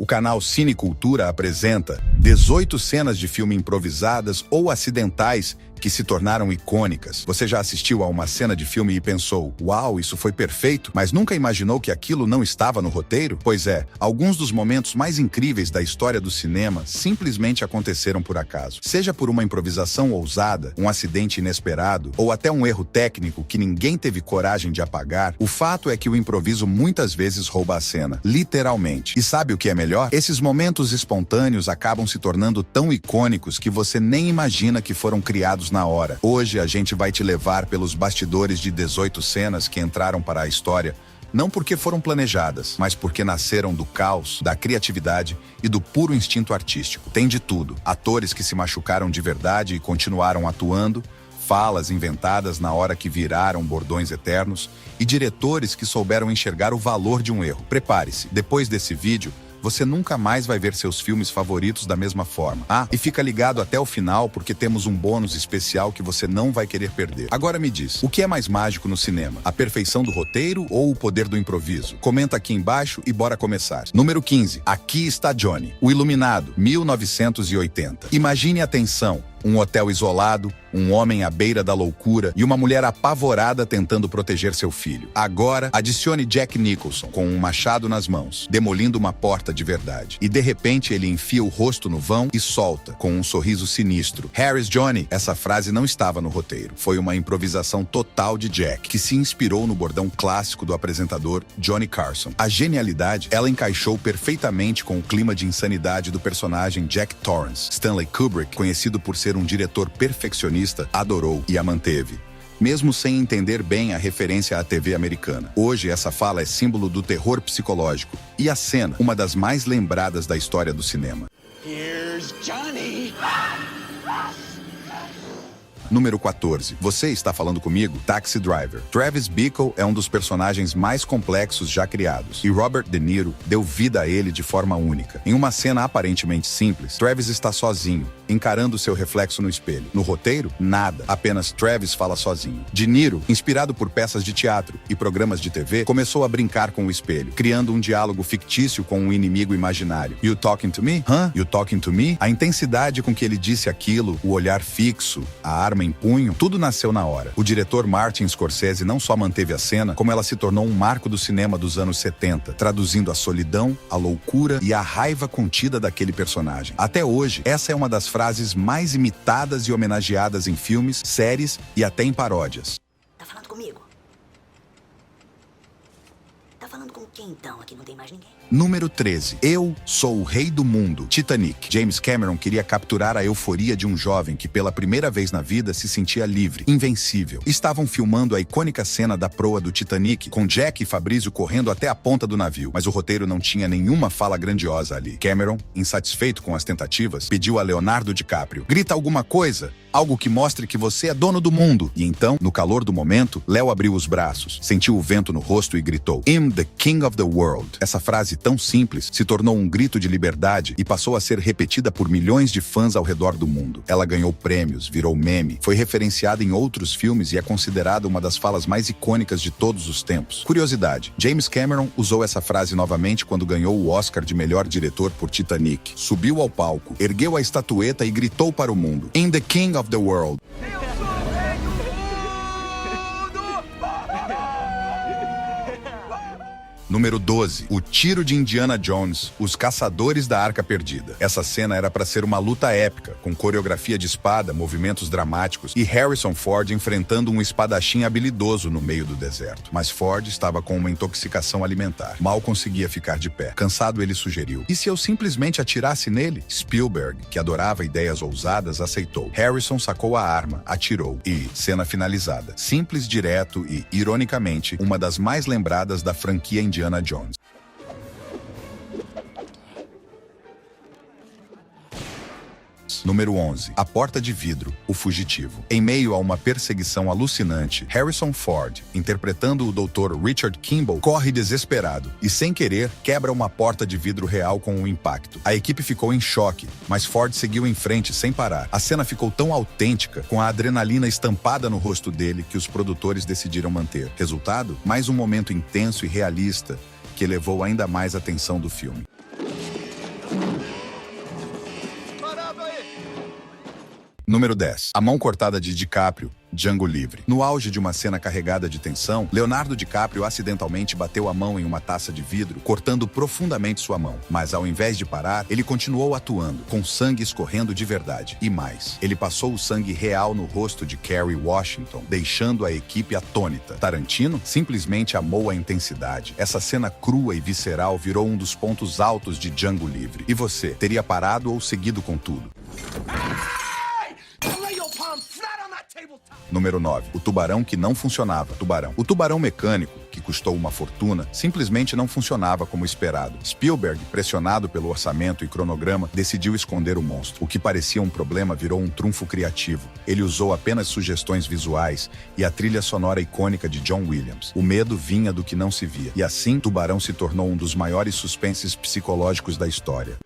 O canal Cinecultura apresenta 18 cenas de filme improvisadas ou acidentais que se tornaram icônicas. Você já assistiu a uma cena de filme e pensou, uau, isso foi perfeito, mas nunca imaginou que aquilo não estava no roteiro? Pois é, alguns dos momentos mais incríveis da história do cinema simplesmente aconteceram por acaso. Seja por uma improvisação ousada, um acidente inesperado, ou até um erro técnico que ninguém teve coragem de apagar, o fato é que o improviso muitas vezes rouba a cena, literalmente. E sabe o que é melhor? Esses momentos espontâneos acabam se tornando tão icônicos que você nem imagina que foram criados na hora. Hoje a gente vai te levar pelos bastidores de 18 cenas que entraram para a história, não porque foram planejadas, mas porque nasceram do caos, da criatividade e do puro instinto artístico. Tem de tudo. Atores que se machucaram de verdade e continuaram atuando, falas inventadas na hora que viraram bordões eternos e diretores que souberam enxergar o valor de um erro. Prepare-se, depois desse vídeo, você nunca mais vai ver seus filmes favoritos da mesma forma. E fica ligado até o final porque temos um bônus especial que você não vai querer perder. Agora me diz, o que é mais mágico no cinema? A perfeição do roteiro ou o poder do improviso? Comenta aqui embaixo e bora começar. Número 15. Aqui está Johnny. O Iluminado, 1980. Imagine a tensão. Um hotel isolado, um homem à beira da loucura e uma mulher apavorada tentando proteger seu filho. Agora, adicione Jack Nicholson com um machado nas mãos, demolindo uma porta de verdade. E de repente ele enfia o rosto no vão e solta, com um sorriso sinistro. Harris Johnny, essa frase não estava no roteiro. Foi uma improvisação total de Jack, que se inspirou no bordão clássico do apresentador Johnny Carson. A genialidade, ela encaixou perfeitamente com o clima de insanidade do personagem Jack Torrance. Stanley Kubrick, conhecido por ser um diretor perfeccionista, adorou e a manteve, mesmo sem entender bem a referência à TV americana. Hoje, essa fala é símbolo do terror psicológico e a cena, uma das mais lembradas da história do cinema. Here's Johnny! Número 14. Você está falando comigo? Taxi Driver. Travis Bickle é um dos personagens mais complexos já criados, e Robert De Niro deu vida a ele de forma única. Em uma cena aparentemente simples, Travis está sozinho, encarando seu reflexo no espelho. No roteiro, nada. Apenas Travis fala sozinho. De Niro, inspirado por peças de teatro e programas de TV, começou a brincar com o espelho, criando um diálogo fictício com um inimigo imaginário. You talking to me? You talking to me? A intensidade com que ele disse aquilo, o olhar fixo, a arma em punho, tudo nasceu na hora. O diretor Martin Scorsese não só manteve a cena, como ela se tornou um marco do cinema dos anos 70, traduzindo a solidão, a loucura e a raiva contida daquele personagem. Até hoje, essa é uma das frases mais imitadas e homenageadas em filmes, séries e até em paródias. Tá falando comigo? Tá falando com quem então? Aqui não tem mais ninguém. Número 13. Eu sou o rei do mundo. Titanic. James Cameron queria capturar a euforia de um jovem que pela primeira vez na vida se sentia livre, invencível. Estavam filmando a icônica cena da proa do Titanic, com Jack e Fabrizio correndo até a ponta do navio, mas o roteiro não tinha nenhuma fala grandiosa ali. Cameron, insatisfeito com as tentativas, pediu a Leonardo DiCaprio: grita alguma coisa, algo que mostre que você é dono do mundo. E então, no calor do momento, Léo abriu os braços, sentiu o vento no rosto e gritou: I'm the king of the world. Essa frase tão simples se tornou um grito de liberdade e passou a ser repetida por milhões de fãs ao redor do mundo. Ela ganhou prêmios, virou meme, foi referenciada em outros filmes e é considerada uma das falas mais icônicas de todos os tempos. Curiosidade: James Cameron usou essa frase novamente quando ganhou o Oscar de melhor diretor por Titanic. Subiu ao palco, ergueu a estatueta e gritou para o mundo: I'm the king of the world. Número 12. O tiro de Indiana Jones, Os Caçadores da Arca Perdida. Essa cena era para ser uma luta épica, com coreografia de espada, movimentos dramáticos e Harrison Ford enfrentando um espadachim habilidoso no meio do deserto. Mas Ford estava com uma intoxicação alimentar. Mal conseguia ficar de pé. Cansado, ele sugeriu: e se eu simplesmente atirasse nele? Spielberg, que adorava ideias ousadas, aceitou. Harrison sacou a arma, atirou e, cena finalizada. Simples, direto e, ironicamente, uma das mais lembradas da franquia Indiana Jones. Número 11. A Porta de Vidro, O Fugitivo. Em meio a uma perseguição alucinante, Harrison Ford, interpretando o Dr. Richard Kimball, corre desesperado e, sem querer, quebra uma porta de vidro real com um impacto. A equipe ficou em choque, mas Ford seguiu em frente sem parar. A cena ficou tão autêntica, com a adrenalina estampada no rosto dele, que os produtores decidiram manter. Resultado? Mais um momento intenso e realista que elevou ainda mais a tensão do filme. Número 10. A mão cortada de DiCaprio, Django Livre. No auge de uma cena carregada de tensão, Leonardo DiCaprio acidentalmente bateu a mão em uma taça de vidro, cortando profundamente sua mão. Mas ao invés de parar, ele continuou atuando, com sangue escorrendo de verdade. E mais, ele passou o sangue real no rosto de Kerry Washington, deixando a equipe atônita. Tarantino simplesmente amou a intensidade. Essa cena crua e visceral virou um dos pontos altos de Django Livre. E você, teria parado ou seguido com tudo? Número 9. O tubarão que não funcionava. Tubarão. O tubarão mecânico, que custou uma fortuna, simplesmente não funcionava como esperado. Spielberg, pressionado pelo orçamento e cronograma, decidiu esconder o monstro. O que parecia um problema virou um trunfo criativo. Ele usou apenas sugestões visuais e a trilha sonora icônica de John Williams. O medo vinha do que não se via. E assim, Tubarão se tornou um dos maiores suspenses psicológicos da história.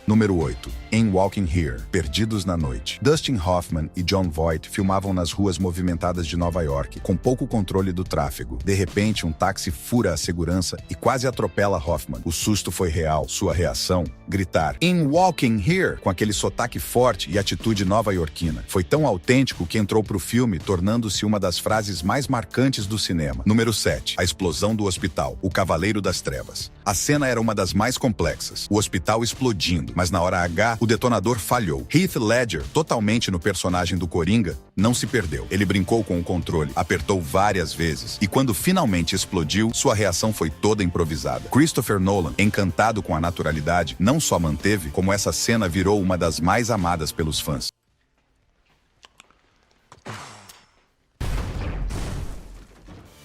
Número 8. Em Walking Here, Perdidos na Noite. Dustin Hoffman e Jon Voight filmavam nas ruas movimentadas de Nova York, com pouco controle do tráfego. De repente, um táxi fura a segurança e quase atropela Hoffman. O susto foi real. Sua reação? Gritar "In Walking Here", com aquele sotaque forte e atitude nova-iorquina. Foi tão autêntico que entrou pro filme, tornando-se uma das frases mais marcantes do cinema. Número 7. A explosão do hospital. O Cavaleiro das Trevas. A cena era uma das mais complexas. O hospital explodindo, mas na hora H, o detonador falhou. Heath Ledger, totalmente no personagem do Coringa, não se perdeu. Ele brincou com o controle, apertou várias vezes, e quando finalmente explodiu, sua reação foi toda improvisada. Christopher Nolan, encantado com a naturalidade, não só manteve, como essa cena virou uma das mais amadas pelos fãs.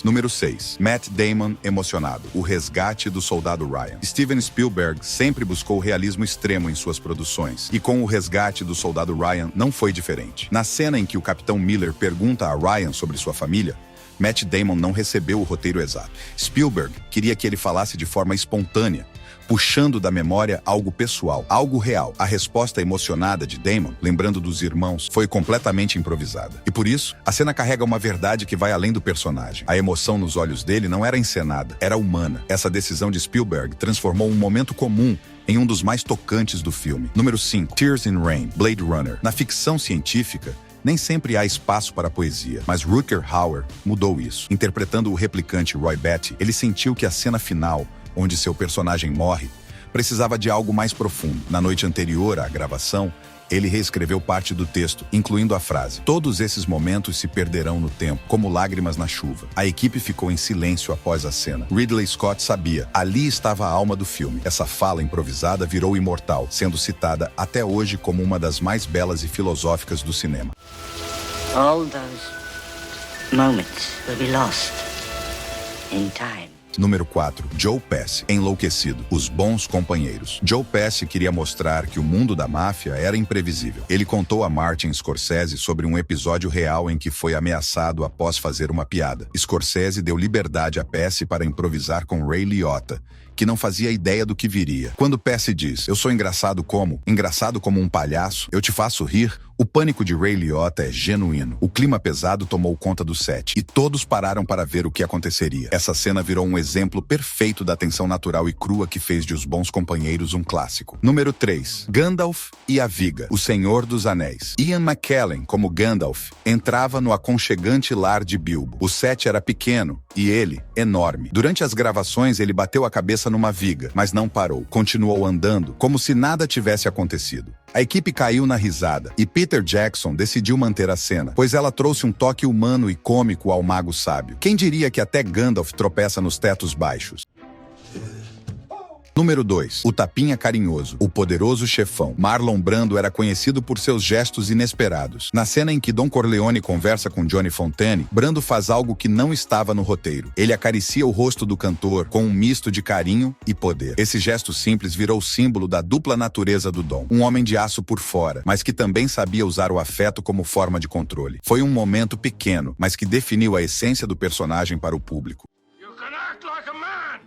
Número 6. Matt Damon emocionado. O resgate do soldado Ryan. Steven Spielberg sempre buscou realismo extremo em suas produções, e com o resgate do soldado Ryan não foi diferente. Na cena em que o Capitão Miller pergunta a Ryan sobre sua família, Matt Damon não recebeu o roteiro exato. Spielberg queria que ele falasse de forma espontânea, puxando da memória algo pessoal, algo real. A resposta emocionada de Damon, lembrando dos irmãos, foi completamente improvisada. E por isso, a cena carrega uma verdade que vai além do personagem. A emoção nos olhos dele não era encenada, era humana. Essa decisão de Spielberg transformou um momento comum em um dos mais tocantes do filme. Número 5. Tears in Rain, Blade Runner. Na ficção científica, nem sempre há espaço para a poesia, mas Rutger Hauer mudou isso. Interpretando o replicante Roy Batty, ele sentiu que a cena final, onde seu personagem morre, precisava de algo mais profundo. Na noite anterior à gravação, ele reescreveu parte do texto, incluindo a frase: "Todos esses momentos se perderão no tempo, como lágrimas na chuva." A equipe ficou em silêncio após a cena. Ridley Scott sabia, ali estava a alma do filme. Essa fala improvisada virou imortal, sendo citada até hoje como uma das mais belas e filosóficas do cinema. All those moments will be lost in time. Número 4. Joe Pesci, Enlouquecido, Os Bons Companheiros. Joe Pesci queria mostrar que o mundo da máfia era imprevisível. Ele contou a Martin Scorsese sobre um episódio real em que foi ameaçado após fazer uma piada. Scorsese deu liberdade a Pesci para improvisar com Ray Liotta, que não fazia ideia do que viria. Quando Pesci diz: "Eu sou engraçado como um palhaço, eu te faço rir", o pânico de Ray Liotta é genuíno. O clima pesado tomou conta do set, e todos pararam para ver o que aconteceria. Essa cena virou um exemplo perfeito da tensão natural e crua que fez de Os Bons Companheiros um clássico. Número 3. Gandalf e a Viga, O Senhor dos Anéis. Ian McKellen, como Gandalf, entrava no aconchegante lar de Bilbo. O set era pequeno, e ele, enorme. Durante as gravações, ele bateu a cabeça numa viga, mas não parou. Continuou andando, como se nada tivesse acontecido. A equipe caiu na risada, e Peter Jackson decidiu manter a cena, pois ela trouxe um toque humano e cômico ao mago sábio. Quem diria que até Gandalf tropeça nos tetos baixos? Número 2. O Tapinha Carinhoso, O Poderoso Chefão. Marlon Brando era conhecido por seus gestos inesperados. Na cena em que Don Corleone conversa com Johnny Fontane, Brando faz algo que não estava no roteiro. Ele acaricia o rosto do cantor com um misto de carinho e poder. Esse gesto simples virou símbolo da dupla natureza do Don. Um homem de aço por fora, mas que também sabia usar o afeto como forma de controle. Foi um momento pequeno, mas que definiu a essência do personagem para o público. You can act like a man.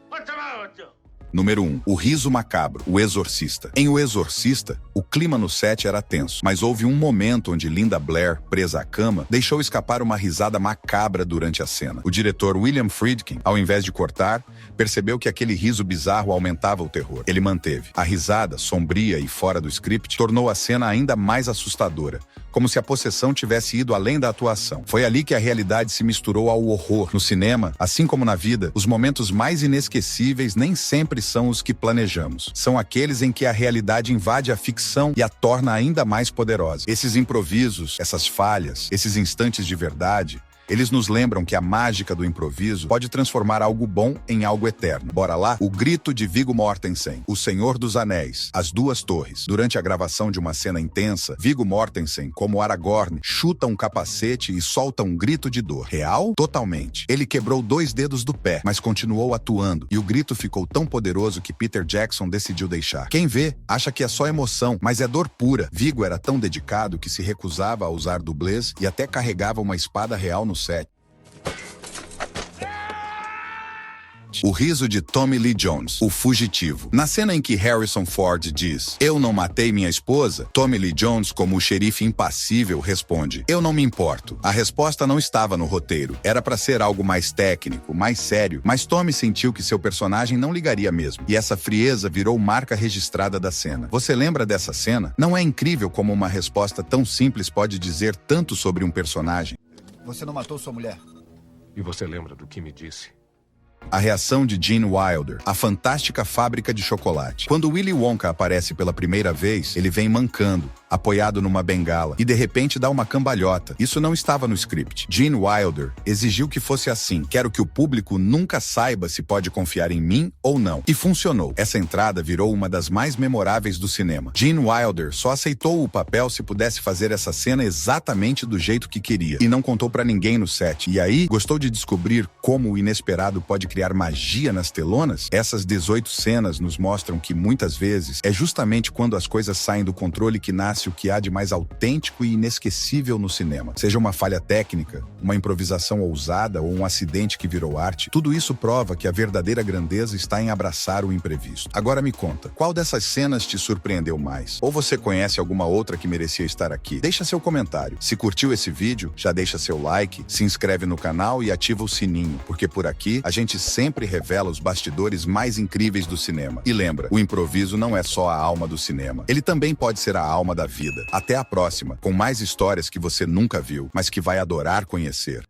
What's the matter with you? Número 1. O riso macabro, O Exorcista. Em O Exorcista, o clima no set era tenso, mas houve um momento onde Linda Blair, presa à cama, deixou escapar uma risada macabra durante a cena. O diretor William Friedkin, ao invés de cortar, percebeu que aquele riso bizarro aumentava o terror. Ele manteve. A risada, sombria e fora do script, tornou a cena ainda mais assustadora, como se a possessão tivesse ido além da atuação. Foi ali que a realidade se misturou ao horror. No cinema, assim como na vida, os momentos mais inesquecíveis nem sempre são os que planejamos. São aqueles em que a realidade invade a ficção e a torna ainda mais poderosa. Esses improvisos, essas falhas, esses instantes de verdade, eles nos lembram que a mágica do improviso pode transformar algo bom em algo eterno. Bora lá? O grito de Viggo Mortensen, O Senhor dos Anéis, As Duas Torres. Durante a gravação de uma cena intensa, Viggo Mortensen, como Aragorn, chuta um capacete e solta um grito de dor. Real? Totalmente. Ele quebrou 2 dedos do pé, mas continuou atuando, e o grito ficou tão poderoso que Peter Jackson decidiu deixar. Quem vê, acha que é só emoção, mas é dor pura. Viggo era tão dedicado que se recusava a usar dublês e até carregava uma espada real no set. O riso de Tommy Lee Jones, O Fugitivo. Na cena em que Harrison Ford diz, "Eu não matei minha esposa", Tommy Lee Jones, como o xerife impassível, responde, "Eu não me importo". A resposta não estava no roteiro. Era para ser algo mais técnico, mais sério, mas Tommy sentiu que seu personagem não ligaria mesmo. E essa frieza virou marca registrada da cena. Você lembra dessa cena? Não é incrível como uma resposta tão simples pode dizer tanto sobre um personagem? Você não matou sua mulher? E você lembra do que me disse? A reação de Gene Wilder, A Fantástica Fábrica de Chocolate. Quando Willy Wonka aparece pela primeira vez, ele vem mancando, apoiado numa bengala, e de repente dá uma cambalhota. Isso não estava no script. Gene Wilder exigiu que fosse assim. Quero que o público nunca saiba se pode confiar em mim ou não. E funcionou. Essa entrada virou uma das mais memoráveis do cinema. Gene Wilder só aceitou o papel se pudesse fazer essa cena exatamente do jeito que queria. E não contou pra ninguém no set. E aí, gostou de descobrir como o inesperado pode criar magia nas telonas? Essas 18 cenas nos mostram que, muitas vezes, é justamente quando as coisas saem do controle que nasce o que há de mais autêntico e inesquecível no cinema. Seja uma falha técnica, uma improvisação ousada ou um acidente que virou arte, tudo isso prova que a verdadeira grandeza está em abraçar o imprevisto. Agora me conta, qual dessas cenas te surpreendeu mais? Ou você conhece alguma outra que merecia estar aqui? Deixa seu comentário. Se curtiu esse vídeo, já deixa seu like, se inscreve no canal e ativa o sininho, porque por aqui a gente sempre revela os bastidores mais incríveis do cinema. E lembra, o improviso não é só a alma do cinema. Ele também pode ser a alma da vida. Até a próxima, com mais histórias que você nunca viu, mas que vai adorar conhecer.